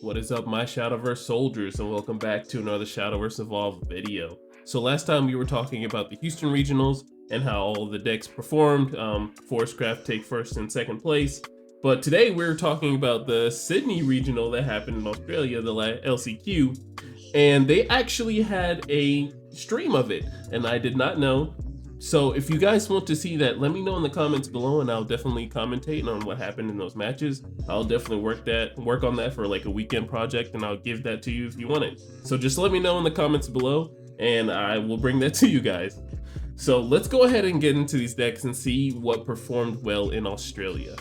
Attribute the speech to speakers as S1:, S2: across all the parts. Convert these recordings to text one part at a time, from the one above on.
S1: What is up, my Shadowverse soldiers, and welcome back to another Shadowverse Evolved video. So last time we were talking about the Houston regionals and how all the decks performed, Forestcraft take first and second place. But today we're talking about the Sydney regional that happened in Australia, the LCQ, and they actually had a stream of it, and I did not know. So if you guys want to see that, let me know in the comments below, and I'll definitely commentate on what happened in those matches. I'll definitely work on that for like a weekend project, and I'll give that to you if you want it. So just let me know in the comments below, and I will bring that to you guys. So let's go ahead and get into these decks and see what performed well in Australia.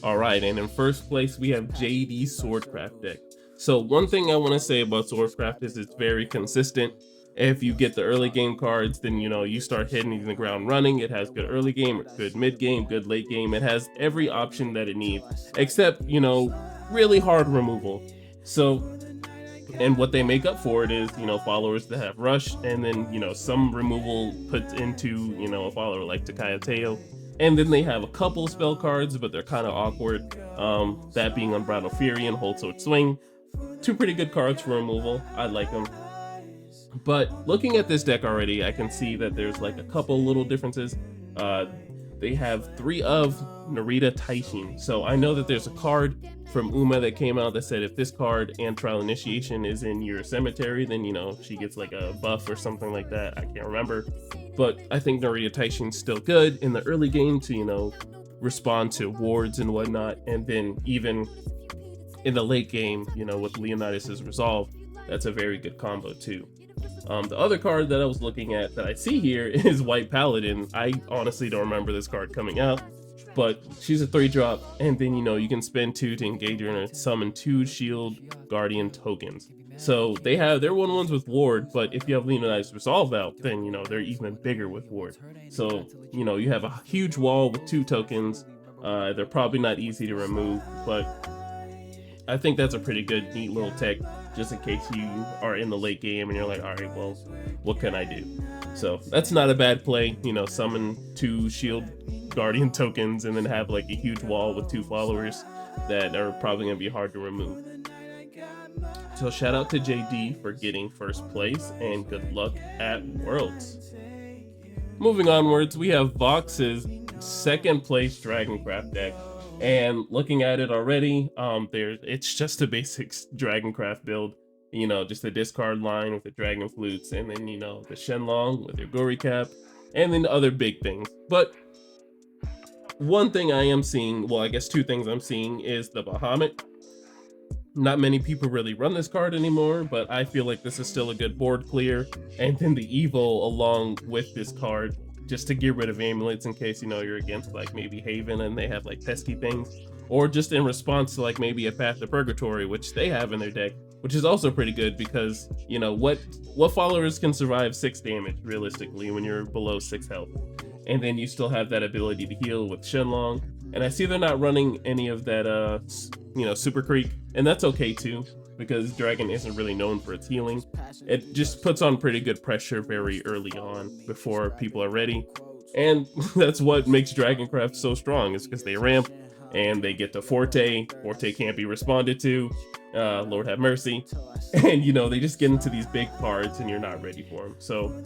S1: All right, and in first place we have JD's Swordcraft deck. So one thing I want to say about Swordcraft is it's very consistent. If you get the early game cards, then you start hitting the ground running. It has good early game, good mid game, good late game. It has every option that it needs, except really hard removal. So, and what they make up for it is followers that have rush, and then some removal put into a follower like Takayateo. And then they have a couple spell cards, but they're kind of awkward. That being Unbridled Fury and Hold Sword Swing. Two pretty good cards for removal. I like them. But looking at this deck already, I can see that there's like a couple little differences. They have 3 of Narita Taishin. So I know that there's a card from Uma that came out that said if this card and Trial Initiation is in your cemetery, then she gets like a buff or something like that. I can't remember. But I think Narita Taishin's still good in the early game to respond to wards and whatnot. And then even in the late game, with Leonidas' Resolve, that's a very good combo too. The other card that I was looking at that I see here is White Paladin. I honestly don't remember this card coming out, but she's a 3-drop, and then you can spend 2 to engage her and summon 2 Shield Guardian tokens. So they're 1/1s with ward, but if you have Leonidas Resolve out, then they're even bigger with ward. So you have a huge wall with 2 tokens. They're probably not easy to remove, but I think that's a pretty good, neat little tech, just in case you are in the late game and you're like, all right, well, what can I do? So that's not a bad play. Summon 2 Shield Guardian tokens and then have like a huge wall with 2 followers that are probably gonna be hard to remove. So shout out to JD for getting first place, and good luck at Worlds. Moving onwards, we have Vox's second place Dragoncraft deck. And looking at it already, it's just a basic Dragoncraft build. Just a discard line with the Dragon Flutes, and then the Shenlong with your Gory Cap, and then other big things. But one thing I am seeing, well, I guess 2 things I'm seeing, is the Bahamut. Not many people really run this card anymore, but I feel like this is still a good board clear. And then the Evo along with this card, just to get rid of amulets in case you're against like maybe Haven and they have like pesky things, or just in response to like maybe a Path to Purgatory, which they have in their deck, which is also pretty good because what followers can survive 6 damage realistically when you're below 6 health, and then you still have that ability to heal with Shenlong. And I see they're not running any of that Super Creek, and that's okay too, because Dragon isn't really known for its healing. It just puts on pretty good pressure very early on before people are ready. And that's what makes Dragoncraft so strong, is because they ramp and they get to Forte. Forte can't be responded to, Lord have mercy. And they just get into these big cards and you're not ready for them. So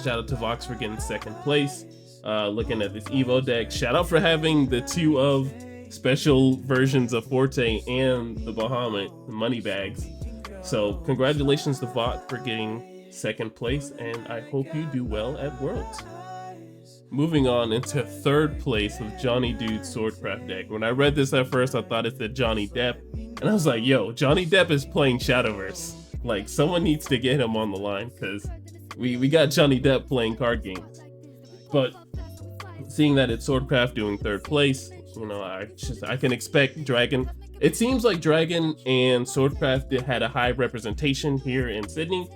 S1: shout out to Vox for getting second place. Looking at this Evo deck, shout out for having the 2 of special versions of Forte and the Bahamut money bags. So congratulations to Vot for getting second place, and I hope you do well at Worlds. Moving on into third place with Johnny Dude's Swordcraft deck. When I read this at first, I thought it said Johnny Depp, and I was like, yo, Johnny Depp is playing Shadowverse. Like, someone needs to get him on the line, because we got Johnny Depp playing card games. But seeing that it's Swordcraft doing third place, I can expect Dragon. It seems like Dragon and Swordcraft had a high representation here in Sydney,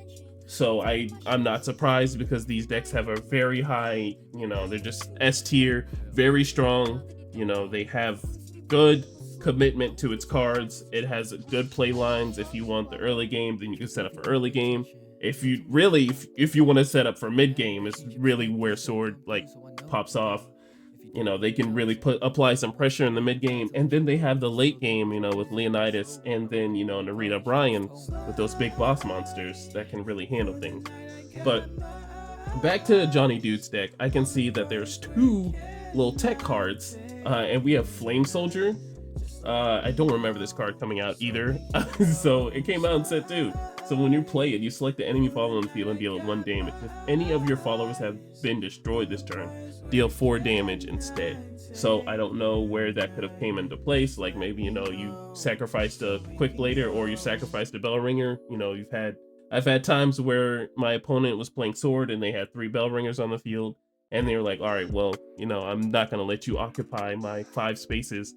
S1: so I'm not surprised, because these decks have a very high, they're just S tier, very strong. They have good commitment to its cards. It has good play lines. If you want the early game, then you can set up for early game. If you want to set up for mid game, is really where Sword like pops off. you know, they can really apply some pressure in the mid game, and then they have the late game, you know, with Leonidas, and then, you know, Narita Bryan with those big boss monsters that can really handle things. But back to Johnny Dude's deck, I can see that there's 2 little tech cards, and we have Flame Soldier. I don't remember this card coming out either, so it came out in set 2. So when you play it, you select the enemy follower on the field and deal 1 damage. If any of your followers have been destroyed this turn, deal 4 damage instead. So I don't know where that could have came into place. Like maybe, you know, you sacrificed a Quick Blader or you sacrificed a Bell Ringer. You know, I've had times where my opponent was playing Sword and they had 3 Bell Ringers on the field, and they were like, all right, well, you know, I'm not going to let you occupy my 5 spaces,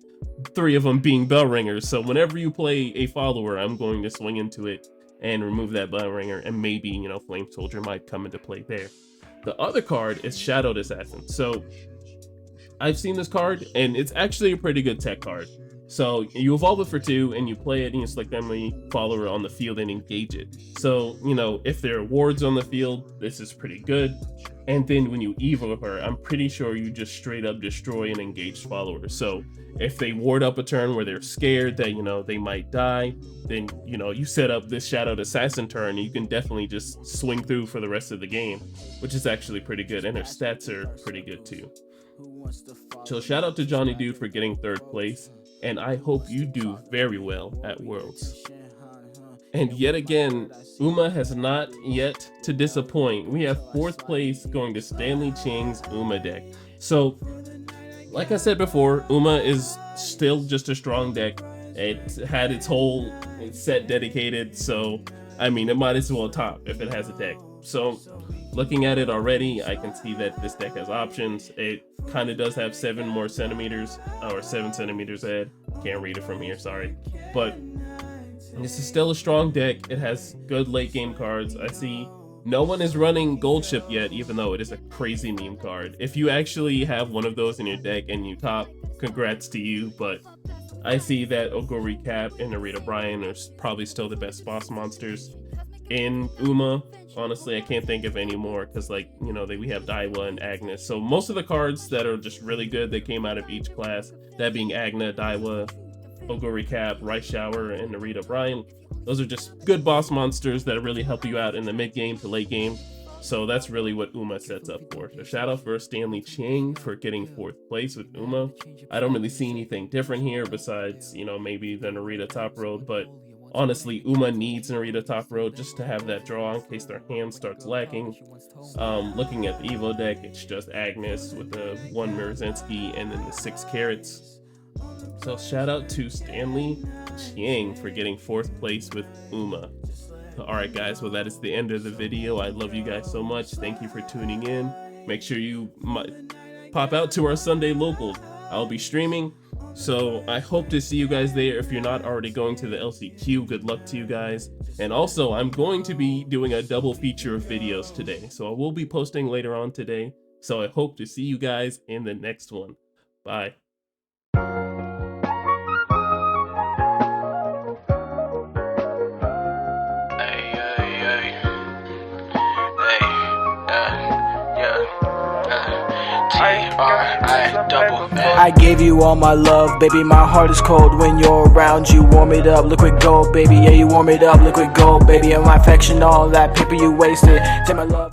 S1: 3 of them being Bell Ringers. So whenever you play a follower, I'm going to swing into it and remove that Bell Ringer, and maybe, you know, Flame Soldier might come into play there. The other card is Shadowed Assassin. So I've seen this card, and it's actually a pretty good tech card. So you evolve it for 2, and you play it, and you select enemy follower on the field and engage it. So, you know, if there are wards on the field, this is pretty good. And then when you evo her, I'm pretty sure you just straight up destroy an engaged follower. So if they ward up a turn where they're scared that, you know, they might die, then, you know, you set up this Shadowed Assassin turn, and you can definitely just swing through for the rest of the game, which is actually pretty good, and her stats are pretty good too. So shout out to Johnny Dude for getting 3rd place, and I hope you do very well at Worlds. And yet again, Uma has not yet to disappoint. We have 4th place going to Stanley Chang's Uma deck. So, like I said before, Uma is still just a strong deck. It had its whole set dedicated, so I mean, it might as well top if it has a deck. So, looking at it already, I can see that this deck has options. It kind of does have 7 more centimeters, or 7 centimeters ahead. Can't read it from here, sorry. But this is still a strong deck. It has good late game cards. I see no one is running Gold Ship yet, even though it is a crazy meme card. If you actually have one of those in your deck and you top, congrats to you. But I see that Oguri Cap and Narita Bryan are probably still the best boss monsters in Uma. Honestly, I can't think of any more because, like, you know, we have Daiwa and Agnes. So most of the cards that are just really good that came out of each class, that being Agna, Daiwa, Oguri Cap, Rice Shower, and Narita Bryan, those are just good boss monsters that really help you out in the mid game to late game. So that's really what Uma sets up for. So shout out for Stanley Chang for getting 4th place with Uma. I don't really see anything different here besides, you know, maybe the Narita top road, but honestly, Uma needs Narita top road just to have that draw in case their hand starts lacking. Looking at the Evo deck, it's just Agnes with the 1 Mirazinski and then the 6 carrots. So shout out to Stanley Chang for getting 4th place with Uma. Alright guys, well that is the end of the video. I love you guys so much. Thank you for tuning in. Make sure you pop out to our Sunday local. I'll be streaming, so I hope to see you guys there. If you're not already going to the LCQ, good luck to you guys. And also, I'm going to be doing a double feature of videos today, so I will be posting later on today. So I hope to see you guys in the next one. Bye.
S2: I gave you all my love, baby, my heart is cold when you're around. You warm it up, liquid gold, baby, yeah, you warm it up, liquid gold, baby, and my affection, all that paper you wasted. Take my love.